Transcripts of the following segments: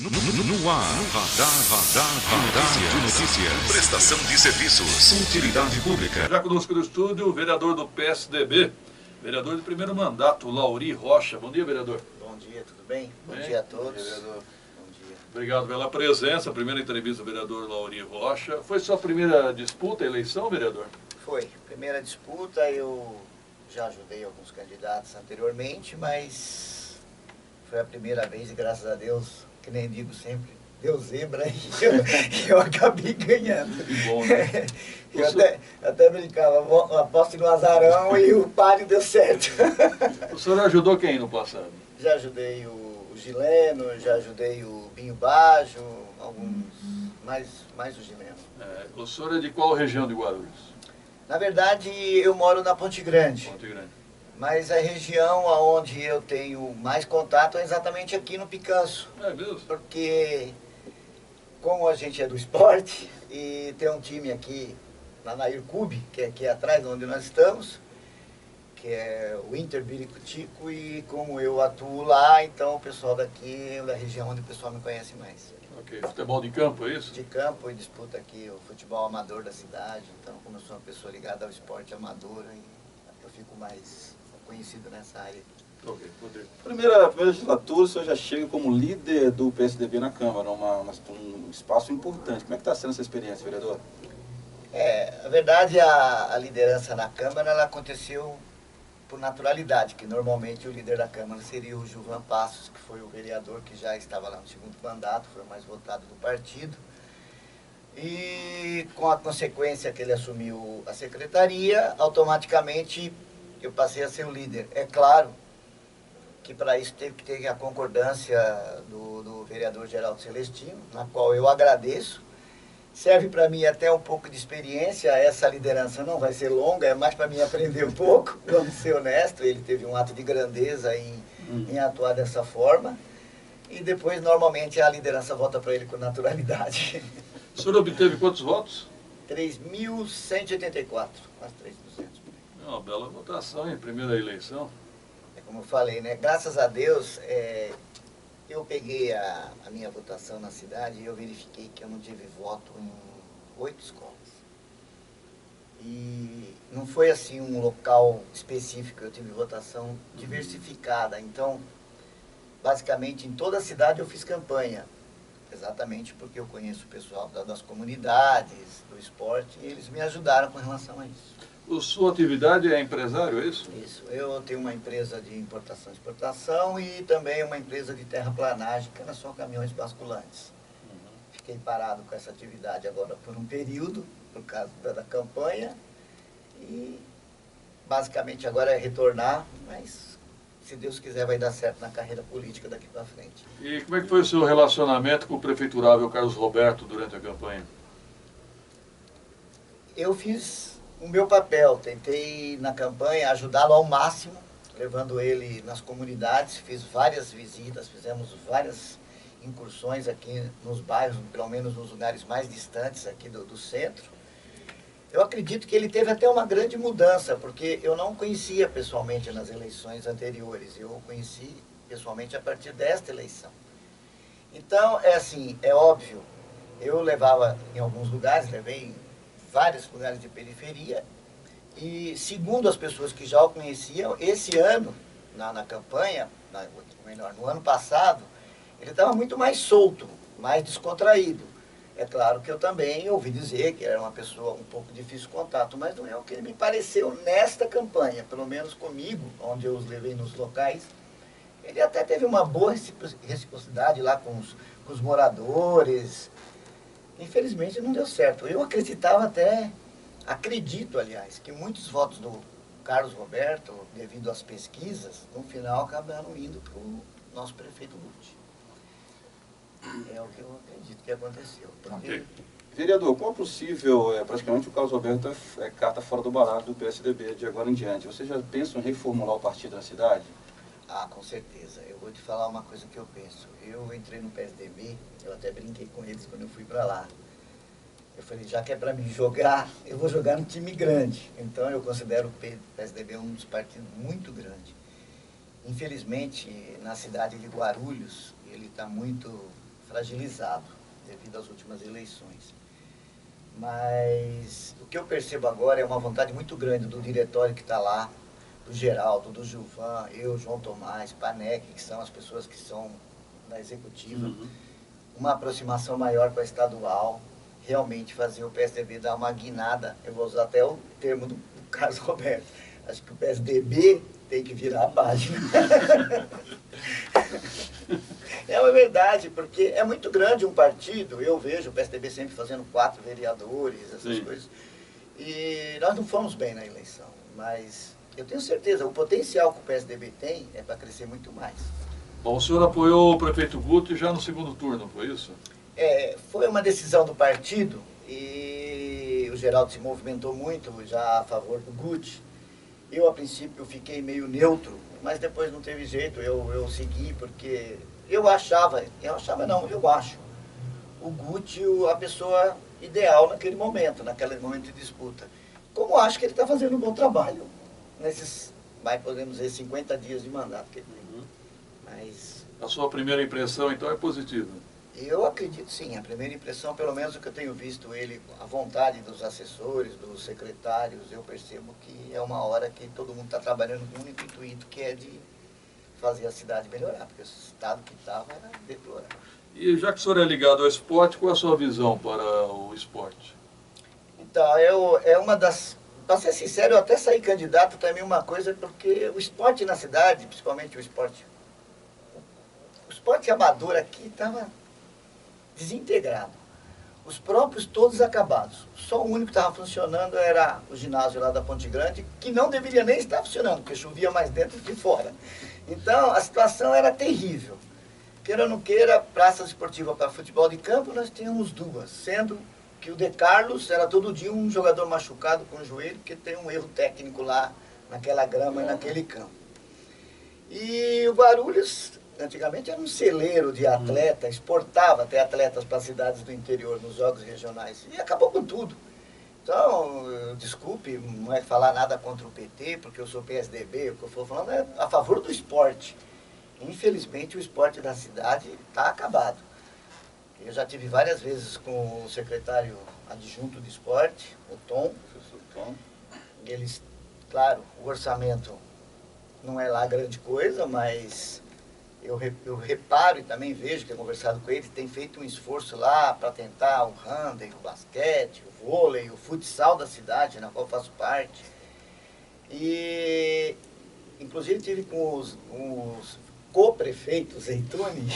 No ar, Radar de Notícias. Prestação de serviços. Utilidade pública. Já conosco no estúdio, o vereador do PSDB, vereador de primeiro mandato, Lauri Rocha. Bom dia, vereador. Bom dia, tudo bem? Bom dia a todos. Vereador. Bom dia. Obrigado pela presença. Primeira entrevista do vereador Lauri Rocha. Foi sua primeira disputa, eleição, vereador? Foi. Primeira disputa, eu já ajudei alguns candidatos anteriormente, mas foi a primeira vez e graças a Deus, que nem digo sempre, deu zebra e eu acabei ganhando. Que bom, né? Eu até brincava, aposto no azarão e o páreo deu certo. O senhor ajudou quem no passado? Já ajudei o Gileno, já ajudei o Binho Bajo, alguns, mais o Gileno. O senhor é de qual região de Guarulhos? Na verdade, eu moro na Ponte Grande. Ponte Grande. Mas a região onde eu tenho mais contato é exatamente aqui no Picanço. É mesmo? Porque, como a gente é do esporte, e tem um time aqui na Nair Cube, que é aqui atrás onde nós estamos, que é o Inter Biricutico, e como eu atuo lá, então o pessoal daqui é da região onde o pessoal me conhece mais. Ok, futebol de campo, é isso? De campo e disputa aqui o futebol amador da cidade, então como eu sou uma pessoa ligada ao esporte amador, eu fico mais conhecido nessa área. Ok, poder. Primeira legislatura, o senhor já chega como líder do PSDB na Câmara, um espaço importante. Como é que está sendo essa experiência, vereador? Na verdade, a liderança na Câmara ela aconteceu por naturalidade, que normalmente o líder da Câmara seria o Gilvan Passos, que foi o vereador que já estava lá no segundo mandato, foi o mais votado do partido. E com a consequência que ele assumiu a secretaria, automaticamente eu passei a ser o líder. É claro que para isso teve que ter a concordância do vereador Geraldo Celestino, na qual eu agradeço. Serve para mim até um pouco de experiência, essa liderança não vai ser longa, é mais para mim aprender um pouco, vamos ser honesto, ele teve um ato de grandeza em atuar dessa forma, e depois normalmente a liderança volta para ele com naturalidade. O senhor obteve quantos votos? 3.184, quase 3.200. É uma bela votação em primeira eleição. É como eu falei, né? Graças a Deus, eu peguei a minha votação na cidade e eu verifiquei que eu não tive voto em 8 escolas. E não foi assim um local específico, eu tive votação diversificada. Então, basicamente, em toda a cidade eu fiz campanha. Exatamente porque eu conheço o pessoal das comunidades, do esporte, e eles me ajudaram com relação a isso. Sua atividade é empresário, é isso? Isso. Eu tenho uma empresa de importação e exportação e também uma empresa de terraplanagem, que era só caminhões basculantes. Fiquei parado com essa atividade agora por um período, por causa da campanha, e basicamente agora é retornar, mas se Deus quiser vai dar certo na carreira política daqui para frente. E como é que foi o seu relacionamento com o prefeiturável Carlos Roberto durante a campanha? Eu fiz o meu papel, tentei na campanha ajudá-lo ao máximo, levando ele nas comunidades, fiz várias visitas, fizemos várias incursões aqui nos bairros, pelo menos nos lugares mais distantes aqui do centro. Eu acredito que ele teve até uma grande mudança, porque eu não conhecia pessoalmente nas eleições anteriores, eu o conheci pessoalmente a partir desta eleição. Então, é óbvio, eu levava em alguns lugares, levei em vários lugares de periferia, e segundo as pessoas que já o conheciam, esse ano, na campanha, no ano passado, ele estava muito mais solto, mais descontraído. É claro que eu também ouvi dizer que era uma pessoa um pouco difícil de contato, mas não é o que ele me pareceu nesta campanha, pelo menos comigo, onde eu os levei nos locais. Ele até teve uma boa reciprocidade lá com os moradores. Infelizmente não deu certo. Eu acredito, aliás, que muitos votos do Carlos Roberto, devido às pesquisas, no final acabaram indo para o nosso prefeito Lute. É o que eu acredito que aconteceu. Porque... Vereador, como é possível, praticamente o Carlos Roberto é carta fora do baralho do PSDB de agora em diante? Você já pensa em reformular o partido na cidade? Ah, com certeza. Eu vou te falar uma coisa que eu penso. Eu entrei no PSDB, eu até brinquei com eles quando eu fui para lá. Eu falei, já que é para mim jogar, eu vou jogar num time grande. Então eu considero o PSDB um dos partidos muito grande. Infelizmente, na cidade de Guarulhos, ele está muito fragilizado devido às últimas eleições. Mas o que eu percebo agora é uma vontade muito grande do diretório que está lá, do Geraldo, do Gilvan, eu, João Tomás, Panec, que são as pessoas que são da executiva, uma aproximação maior com a estadual, realmente fazer o PSDB dar uma guinada. Eu vou usar até o termo do Carlos Roberto. Acho que o PSDB tem que virar a página. É uma verdade, porque é muito grande um partido. Eu vejo o PSDB sempre fazendo 4 vereadores, essas coisas. E nós não fomos bem na eleição, mas eu tenho certeza, o potencial que o PSDB tem é para crescer muito mais. Bom, o senhor apoiou o prefeito Guti já no segundo turno, foi isso? Foi uma decisão do partido e o Geraldo se movimentou muito já a favor do Guti. Eu, a princípio, fiquei meio neutro, mas depois não teve jeito, eu segui, porque eu acho o Guti a pessoa ideal naquele momento de disputa. Como acho que ele está fazendo um bom trabalho nesses, podemos dizer, 50 dias de mandato que ele tem. Mas a sua primeira impressão, então, é positiva? Eu acredito sim, a primeira impressão, pelo menos o que eu tenho visto ele, a vontade dos assessores, dos secretários, eu percebo que é uma hora que todo mundo está trabalhando com um único intuito, que é de fazer a cidade melhorar, porque o estado que estava era deplorável. E já que o senhor é ligado ao esporte, qual a sua visão para o esporte? Então, é uma das... Para ser sincero, eu até saí candidato também uma coisa, porque o esporte na cidade, principalmente o esporte amador aqui estava desintegrado. Os próprios todos acabados. Só o único que estava funcionando era o ginásio lá da Ponte Grande, que não deveria nem estar funcionando, porque chovia mais dentro do que fora. Então, a situação era terrível. Queira ou não queira, praça esportiva para futebol de campo, nós tínhamos 2, sendo que o De Carlos era todo dia um jogador machucado com o joelho, porque tem um erro técnico lá naquela grama e naquele campo. E o Guarulhos, antigamente, era um celeiro de atleta, exportava até atletas para cidades do interior, nos jogos regionais, e acabou com tudo. Então, desculpe, não é falar nada contra o PT, porque eu sou PSDB, o que eu estou falando é a favor do esporte. Infelizmente, o esporte da cidade está acabado. Eu já tive várias vezes com o secretário adjunto de esporte, o Tom. Eles, claro, o orçamento não é lá grande coisa, mas eu reparo e também vejo, que eu conversado com ele, tem feito um esforço lá para tentar o handball, o basquete, o vôlei, o futsal da cidade, na qual faço parte. E, inclusive, tive com os co-prefeito Zeituni.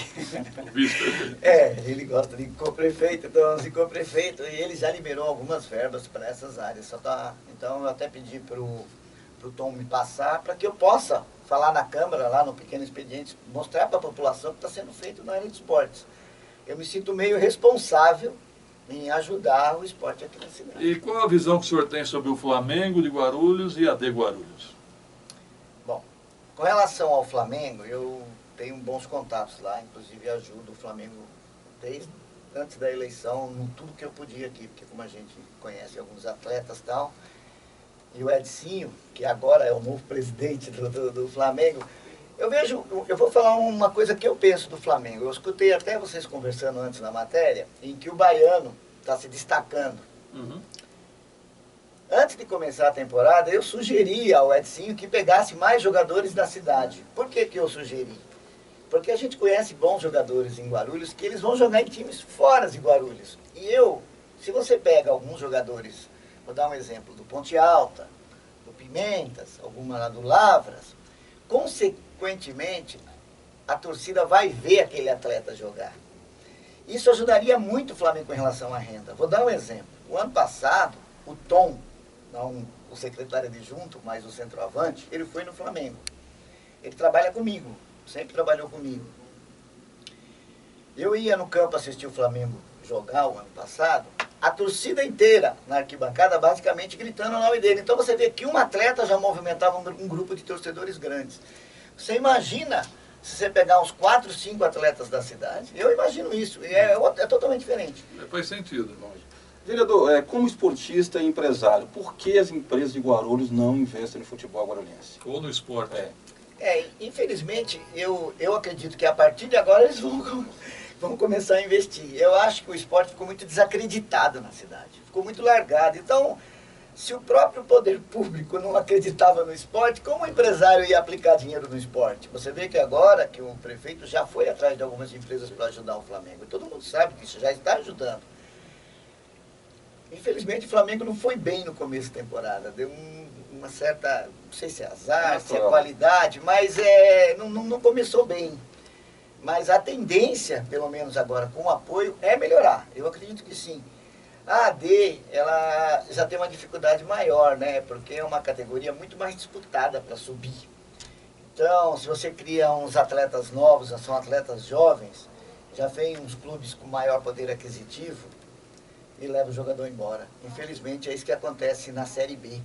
Ele gosta de co-prefeito, então de co-prefeito, e ele já liberou algumas verbas para essas áreas. Então eu até pedi para o Tom me passar, para que eu possa falar na Câmara, lá no Pequeno Expediente, mostrar para a população o que está sendo feito na área de esportes. Eu me sinto meio responsável em ajudar o esporte aqui na cidade. E qual a visão que o senhor tem sobre o Flamengo de Guarulhos e a de Guarulhos? Com relação ao Flamengo, eu tenho bons contatos lá, inclusive ajudo o Flamengo desde antes da eleição, em tudo que eu podia aqui, porque como a gente conhece alguns atletas e tal, e o Edinho, que agora é o novo presidente do Flamengo, eu vou falar uma coisa que eu penso do Flamengo. Eu escutei até vocês conversando antes na matéria, em que o baiano está se destacando. Antes de começar a temporada, eu sugeri ao Edinho que pegasse mais jogadores da cidade. Por que eu sugeri? Porque a gente conhece bons jogadores em Guarulhos, que eles vão jogar em times fora de Guarulhos. E se você pega alguns jogadores, vou dar um exemplo, do Ponte Alta, do Pimentas, alguma lá do Lavras, consequentemente, a torcida vai ver aquele atleta jogar. Isso ajudaria muito o Flamengo em relação à renda. Vou dar um exemplo. O ano passado, o Tom, não o secretário adjunto, mas o centroavante, ele foi no Flamengo. Ele trabalha comigo, sempre trabalhou comigo. Eu ia no campo assistir o Flamengo jogar o ano passado, a torcida inteira na arquibancada basicamente gritando o nome dele. Então você vê que um atleta já movimentava um grupo de torcedores grandes. Você imagina se você pegar uns 4, 5 atletas da cidade, eu imagino isso, e é totalmente diferente. Faz sentido. Vereador, como esportista e empresário, por que as empresas de Guarulhos não investem no futebol guarulhense? Ou no esporte? Infelizmente, eu acredito que a partir de agora eles vão vamos começar a investir. Eu acho que o esporte ficou muito desacreditado na cidade, ficou muito largado. Então, se o próprio poder público não acreditava no esporte, como o empresário ia aplicar dinheiro no esporte? Você vê que agora que o prefeito já foi atrás de algumas empresas para ajudar o Flamengo. E todo mundo sabe que isso já está ajudando. Infelizmente o Flamengo não foi bem no começo da temporada. Deu uma certa, não sei se é azar, se é qualidade, mas não começou bem. Mas a tendência, pelo menos agora com o apoio, é melhorar. Eu acredito que sim. A AD, ela já tem uma dificuldade maior, né? Porque é uma categoria muito mais disputada para subir. Então, se você cria uns atletas novos, são atletas jovens, já vem uns clubes com maior poder aquisitivo e leva o jogador embora. Infelizmente, é isso que acontece na Série B.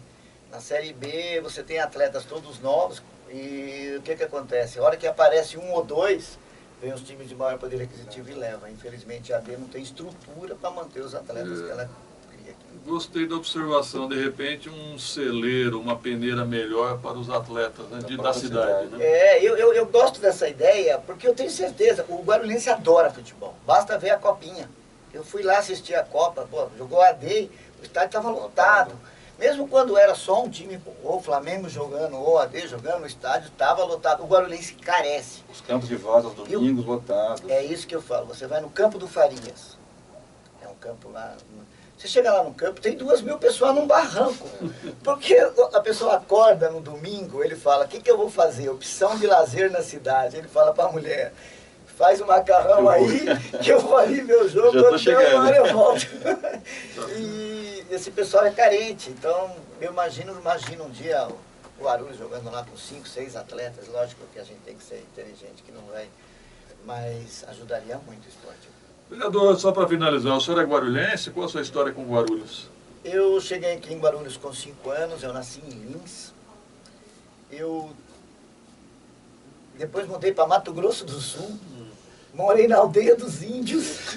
Na Série B, você tem atletas todos novos e o que acontece? A hora que aparece um ou dois, vem os times de maior poder aquisitivo e leva. Infelizmente, a AD não tem estrutura para manter os atletas que ela cria aqui. Gostei da observação. De repente, um celeiro, uma peneira melhor para os atletas, né, da cidade. Né? Eu gosto dessa ideia porque eu tenho certeza, o guarulhense adora futebol. Basta ver a copinha. Eu fui lá assistir a Copa, jogou a AD, o estádio estava lotado. Mesmo quando era só um time, ou o Flamengo jogando, ou a AD jogando, o estádio estava lotado. O guarulhense carece. Os campos de Voz aos domingos lotados. É isso que eu falo. Você vai no campo do Farias. É um campo lá. Você chega lá no campo, tem 2.000 pessoas num barranco. Porque a pessoa acorda no domingo, ele fala, o que eu vou fazer? Opção de lazer na cidade. Ele fala para a mulher, faz um macarrão aí, que eu vou ali ver o jogo, quando der uma hora eu volto. E esse pessoal é carente, então eu imagino um dia o Guarulhos jogando lá com 5, 6 atletas, lógico que a gente tem que ser inteligente, que não vai, mas ajudaria muito o esporte. Vereador, só para finalizar, o senhor é guarulhense? Qual a sua história com Guarulhos? Eu cheguei aqui em Guarulhos com 5 anos, eu nasci em Lins. Eu depois mudei para Mato Grosso do Sul, morei na aldeia dos índios,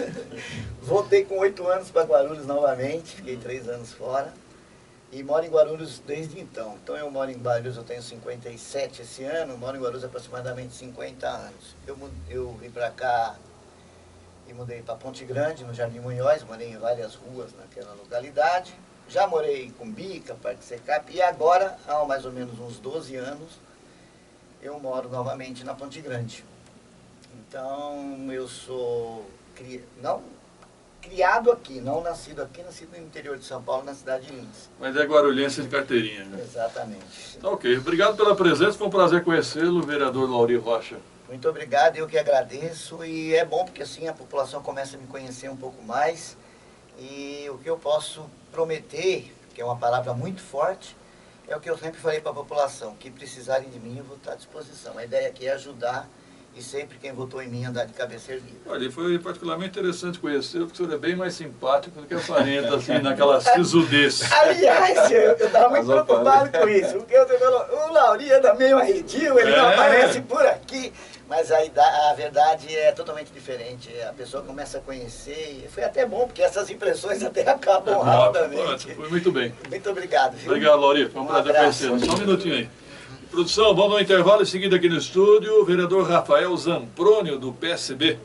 voltei com 8 anos para Guarulhos novamente, fiquei 3 anos fora. E moro em Guarulhos desde então. Então eu moro em Guarulhos, eu tenho 57 esse ano, moro em Guarulhos há aproximadamente 50 anos. Eu vim para cá e mudei para Ponte Grande, no Jardim Munhoz, morei em várias ruas naquela localidade. Já morei em Cumbica, Parque Secap, e agora, há mais ou menos uns 12 anos, eu moro novamente na Ponte Grande. Então eu sou criado aqui, não nascido aqui, nascido no interior de São Paulo, na cidade de Lins. Mas é guarulhense de carteirinha, né? Exatamente. Tá, ok. Obrigado pela presença, foi um prazer conhecê-lo, vereador Lauri Rocha. Muito obrigado, eu que agradeço, e é bom porque assim a população começa a me conhecer um pouco mais, e o que eu posso prometer, que é uma palavra muito forte, é o que eu sempre falei para a população, que precisarem de mim eu vou estar à disposição. A ideia aqui é ajudar, e sempre quem votou em mim andar de cabeça erguida. Olha, foi particularmente interessante conhecê-lo, porque o senhor é bem mais simpático do que aparenta, assim, naquela sisudez. Aliás, eu estava muito preocupado com isso, porque você falou, o Lauri anda meio arredio, ele não aparece por aqui, mas a verdade é totalmente diferente, a pessoa começa a conhecer, e foi até bom, porque essas impressões até acabam rapidamente. Foi muito bem. Muito obrigado. Viu? Obrigado, Lauri, foi um prazer conhecê-lo. Só um minutinho aí. Produção, vamos no intervalo, em seguida aqui no estúdio, o vereador Rafael Zamprônio, do PSB.